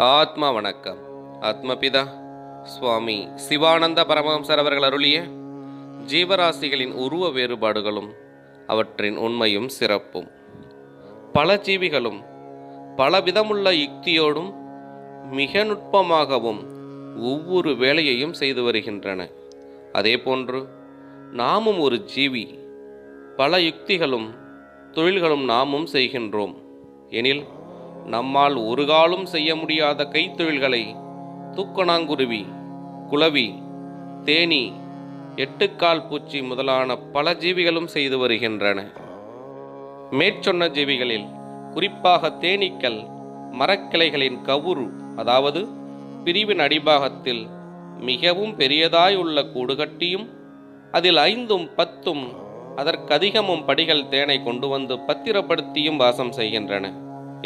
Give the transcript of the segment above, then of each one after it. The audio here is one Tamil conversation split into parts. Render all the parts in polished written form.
ஆத்மா வணக்கம். ஆத்மபிதா சுவாமி சிவானந்த பரமஹம்சர் அவர்கள் அருளிய ஜீவராசிகளின் உருவ வேறுபாடுகளும் அவற்றின் உண்மையும் சிறப்பும். பல ஜீவிகளும் பலவிதமுள்ள யுக்தியோடும் மிக நுட்பமாகவும் ஒவ்வொரு வேலையையும் செய்து வருகின்றன. அதேபோன்று நாமும் ஒரு ஜீவி. பல யுக்திகளும் தொழில்களும் நாமும் செய்கின்றோம். எனில் நம்மால் ஒரு காலும் செய்ய முடியாத கைத்தொழில்களை தூக்கணாங்குருவி, குளவி, தேனீ, எட்டுக்கால் பூச்சி முதலான பல ஜீவிகளும் செய்து வருகின்றன. மேற்சொன்ன ஜீவிகளில் குறிப்பாக தேனீக்கள் மரக்கிளைகளின் கவுரு, அதாவது பிரிவின் அடிபாகத்தில் மிகவும் பெரியதாய் உள்ள கூடு கட்டியும் அதில் 5, 10 அதற்கதிகமும் படிகள் தேனை கொண்டு வந்து பத்திரப்படுத்தியும் வாசம் செய்கின்றன.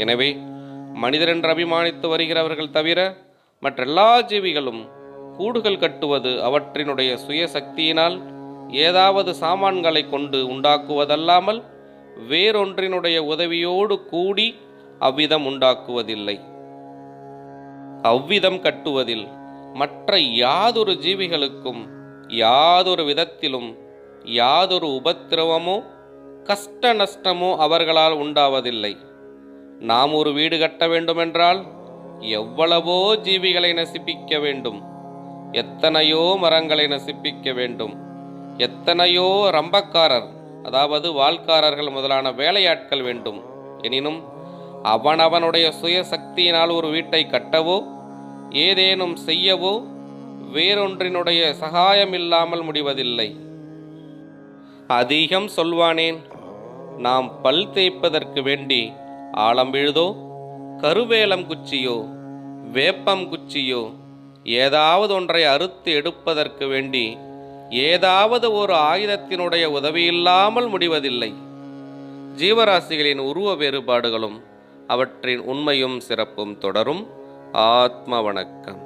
எனவே மனிதரென்று அபிமானித்து வருகிறவர்கள் தவிர மற்றெல்லா ஜீவிகளும் கூடுகள் கட்டுவது அவற்றினுடைய சுய சக்தியினால் ஏதாவது சாமான்களை கொண்டு உண்டாக்குவதல்லாமல் வேறொன்றினுடைய உதவியோடு கூடி அவ்விதம் உண்டாக்குவதில்லை. அவ்விதம் கட்டுவதில் மற்ற யாதொரு ஜீவிகளுக்கும் யாதொரு விதத்திலும் யாதொரு உபத்திரவமோ கஷ்ட நஷ்டமோ அவர்களால் உண்டாவதில்லை. நாம் ஒரு வீடு கட்ட வேண்டுமென்றால் எவ்வளவோ ஜீவிகளை நசிப்பிக்க வேண்டும், எத்தனையோ மரங்களை நசிப்பிக்க வேண்டும், எத்தனையோ ரம்பக்காரர், அதாவது வாள்காரர்கள் முதலான வேலையாட்கள் வேண்டும். எனினும் அவனவனுடைய சுய சக்தியினால் ஒரு வீட்டை கட்டவோ ஏதேனும் செய்யவோ வேறொன்றினுடைய சகாயம் இல்லாமல் முடிவதில்லை. அதிகம் சொல்வானேன், நாம் பல் தேய்ப்பதற்கு வேண்டி ஆலம்பிழுதோ, கருவேலம் குச்சியோ, வேப்பம் குச்சியோ ஏதாவது ஒன்றை அறுத்து எடுப்பதற்கு வேண்டி ஏதாவது ஒரு ஆயுதத்தினுடைய உதவியில்லாமல் முடிவதில்லை. ஜீவராசிகளின் உருவ வேறுபாடுகளும் அவற்றின் உண்மையும் சிறப்பும் தொடரும். ஆத்ம வணக்கம்.